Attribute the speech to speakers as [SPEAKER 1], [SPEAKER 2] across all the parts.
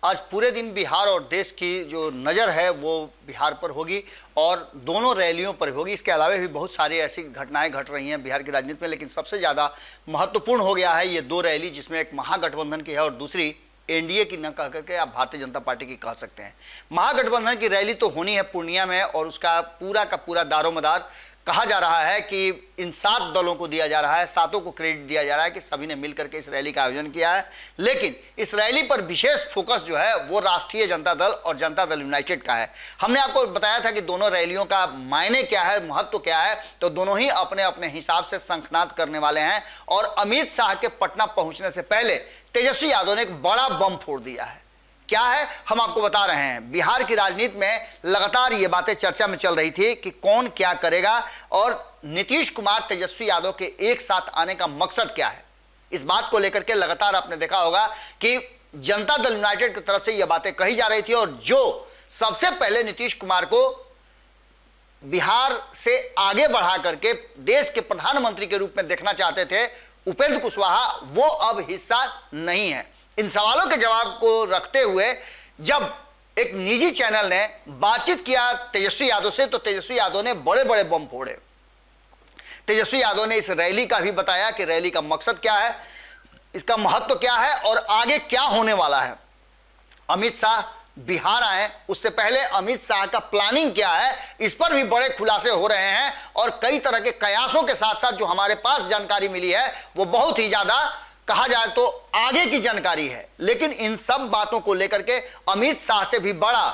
[SPEAKER 1] आज पूरे दिन बिहार और देश की जो नज़र है वो बिहार पर होगी और दोनों रैलियों पर होगी। इसके अलावा भी बहुत सारी ऐसी घटनाएं घट रही हैं बिहार की राजनीति में, लेकिन सबसे ज़्यादा महत्वपूर्ण हो गया है ये दो रैली, जिसमें एक महागठबंधन की है और दूसरी एनडीए की न कह करके आप भारतीय जनता पार्टी की कह सकते हैं। महागठबंधन की रैली तो होनी है पूर्णिया में और उसका पूरा का पूरा दारोमदार कहा जा रहा है कि इन 7 दलों को दिया जा रहा है, 7 को क्रेडिट दिया जा रहा है कि सभी ने मिलकर के इस रैली का आयोजन किया है। लेकिन इस रैली पर विशेष फोकस जो है वो राष्ट्रीय जनता दल और जनता दल यूनाइटेड का है। हमने आपको बताया था कि दोनों रैलियों का मायने क्या है, महत्व क्या है, तो दोनों ही अपने अपने हिसाब से शंखनाद करने वाले हैं। और अमित शाह के पटना पहुंचने से पहले तेजस्वी यादव ने एक बड़ा बम फोड़ दिया है। क्या है हम आपको बता रहे हैं। बिहार की राजनीति में लगातार ये बातें चर्चा में चल रही थी कि कौन क्या करेगा और नीतीश कुमार तेजस्वी यादव के एक साथ आने का मकसद क्या है। इस बात को लेकर के लगातार आपने देखा होगा कि जनता दल यूनाइटेड की तरफ से ये बातें कही जा रही थी और जो सबसे पहले नीतीश कुमार को बिहार से आगे बढ़ा करके देश के प्रधानमंत्री के रूप में देखना चाहते थे उपेंद्र कुशवाहा, वो अब हिस्सा नहीं है। इन सवालों के जवाब को रखते हुए जब एक निजी चैनल ने बातचीत किया तेजस्वी यादव से, तो तेजस्वी यादव ने बड़े बड़े बम फोड़े। तेजस्वी यादव ने इस रैली का भी बताया कि रैली का मकसद क्या है, इसका महत्व क्या है और आगे क्या होने वाला है। अमित शाह बिहार आए, उससे पहले अमित शाह का प्लानिंग क्या है, इस पर भी बड़े खुलासे हो रहे हैं और कई तरह के कयासों के साथ साथ जो हमारे पास जानकारी मिली है वो बहुत ही ज्यादा कहा जाए तो आगे की जानकारी है। लेकिन इन सब बातों को लेकर के अमित शाह से भी बड़ा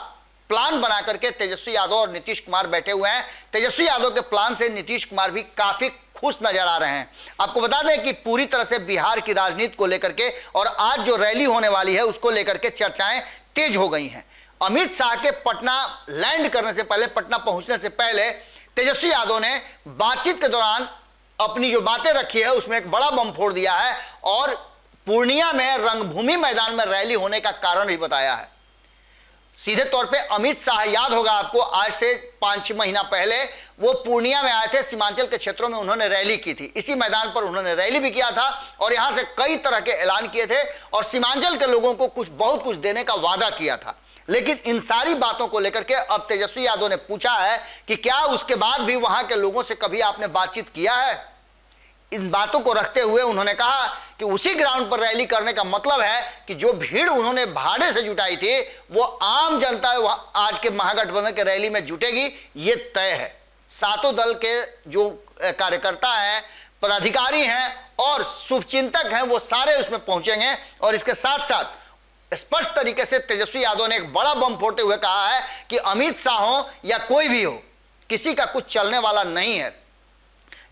[SPEAKER 1] प्लान बना करके तेजस्वी यादव और नीतीश कुमार बैठे हुए हैं। तेजस्वी यादव के प्लान से नीतीश कुमार भी काफी खुश नजर आ रहे हैं। आपको बता दें कि पूरी तरह से बिहार की राजनीति को लेकर के और आज जो रैली होने वाली है उसको लेकर के चर्चाएं तेज हो गई हैं। अमित शाह के पटना लैंड करने से पहले, पटना पहुंचने से पहले तेजस्वी यादव ने बातचीत के दौरान अपनी जो बातें रखी है उसमें एक बड़ा बम फोड़ दिया है और पूर्णिया में रंगभूमि मैदान में रैली होने का कारण भी बताया है। सीधे तौर पे अमित शाह, याद होगा आपको, आज से 5 महीना पहले वो पूर्णिया में आए थे, सीमांचल के क्षेत्रों में उन्होंने रैली की थी। इसी मैदान पर उन्होंने रैली भी किया था और यहां से कई तरह के ऐलान किए थे और सीमांचल के लोगों को बहुत कुछ देने का वादा किया था। लेकिन इन सारी बातों को लेकर के अब तेजस्वी यादव ने पूछा है कि क्या उसके बाद भी वहां के लोगों से कभी आपने बातचीत किया है। इन बातों को रखते हुए उन्होंने कहा कि उसी ग्राउंड पर रैली करने का मतलब है कि जो भीड़ उन्होंने भाड़े से जुटाई थी वो आम जनता आज के महागठबंधन के रैली में जुटेगी, ये तय है। 7 दल के जो कार्यकर्ता हैं, पदाधिकारी हैं और शुभचिंतक हैं, वो सारे उसमें पहुंचेंगे। और इसके साथ साथ स्पष्ट तरीके से तेजस्वी यादव ने एक बड़ा बम फोड़ते हुए कहा है कि अमित शाह हो या कोई भी हो, किसी का कुछ चलने वाला नहीं है।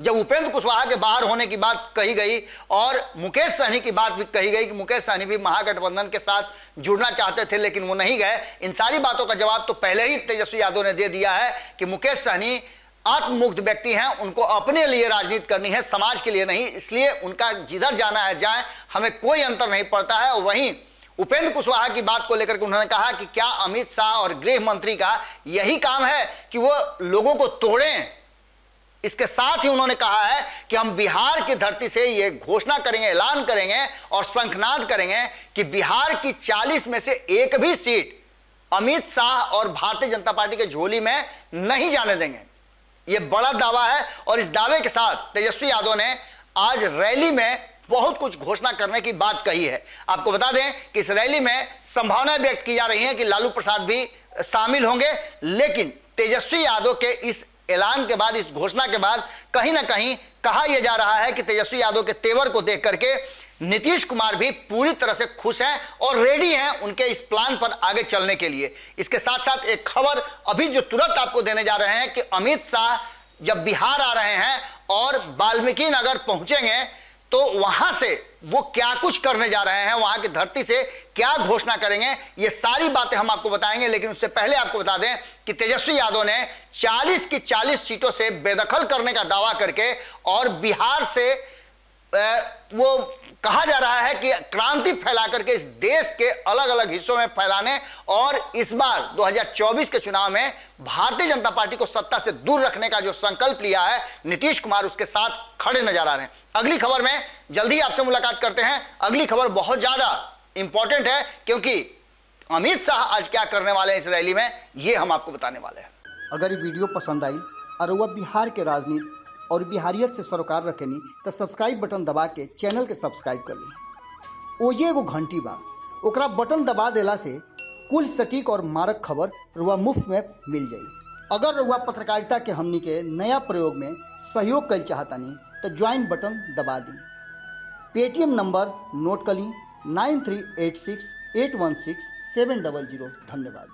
[SPEAKER 1] जब उपेंद्र कुशवाहा के बाहर होने की बात कही गई और मुकेश सहनी की बात भी कही गई कि मुकेश सहनी भी महागठबंधन के साथ जुड़ना चाहते थे लेकिन वो नहीं गए, इन सारी बातों का जवाब तो पहले ही तेजस्वी यादव ने दे दिया है कि मुकेश सहनी आत्ममुक्त व्यक्ति हैं, उनको अपने लिए राजनीति करनी है, समाज के लिए नहीं, इसलिए उनका जिधर जाना है जाए, हमें कोई अंतर नहीं पड़ता है। और वहीं उपेंद्र कुशवाहा की बात को लेकर के उन्होंने कहा कि क्या अमित शाह और गृह मंत्री का यही काम है कि वो लोगों को तोड़ें। इसके साथ ही उन्होंने कहा है कि हम बिहार की धरती से ये घोषणा करेंगे, ऐलान करेंगे और शंखनाद करेंगे कि बिहार की 40 में से एक भी सीट अमित शाह और भारतीय जनता पार्टी के झोली में नहीं जाने देंगे। ये बड़ा दावा है और इस दावे के साथ तेजस्वी यादव ने आज रैली में बहुत कुछ घोषणा करने की बात कही है। आपको बता दें कि इस रैली में संभावना व्यक्त की जा रही है कि लालू प्रसाद भी शामिल होंगे, लेकिन तेजस्वी यादव के इस ऐलान के बाद, इस घोषणा के बाद कहीं ना कहीं कहा यह जा रहा है कि तेजस्वी यादव के तेवर को देख करके नीतीश कुमार भी पूरी तरह से खुश हैं और रेडी हैं उनके इस प्लान पर आगे चलने के लिए। इसके साथ साथ एक खबर अभी जो तुरंत आपको देने जा रहे हैं कि अमित शाह जब बिहार आ रहे हैं और वाल्मीकि नगर पहुंचेंगे तो वहां से वो क्या कुछ करने जा रहे हैं, वहां की धरती से क्या घोषणा करेंगे, ये सारी बातें हम आपको बताएंगे। लेकिन उससे पहले आपको बता दें कि तेजस्वी यादव ने 40 की 40 सीटों से बेदखल करने का दावा करके और बिहार से वो कहा जा रहा है कि क्रांति फैला करके इस देश के अलग अलग हिस्सों में फैलाने और इस बार 2024 के चुनाव में भारतीय जनता पार्टी को सत्ता से दूर रखने का जो संकल्प लिया है नीतीश कुमार, उसके साथ खड़े नजर आ रहे हैं। अगली खबर में जल्दी आपसे मुलाकात करते हैं। अगली खबर बहुत ज्यादा इंपॉर्टेंट है क्योंकि अमित शाह आज क्या करने वाले हैं इस रैली में, ये हम आपको बताने वाले हैं।
[SPEAKER 2] अगर ये वीडियो पसंद आई और वह बिहार के राजनीति और बिहारियत से सरोकार रखेनी तो सब्सक्राइब बटन दबा के चैनल के सब्सक्राइब कर ली। ओजे एगो घंटी बा, ओकरा बटन दबा देला से कुल सटीक और मारक खबर रुआ मुफ्त में मिल जाई। अगर रुआ पत्रकारिता के हमनी के नया प्रयोग में सहयोग कर चाहतानी तो ज्वाइन बटन दबा दी। पेटीएम नंबर नोट कर ली 9386816700। धन्यवाद।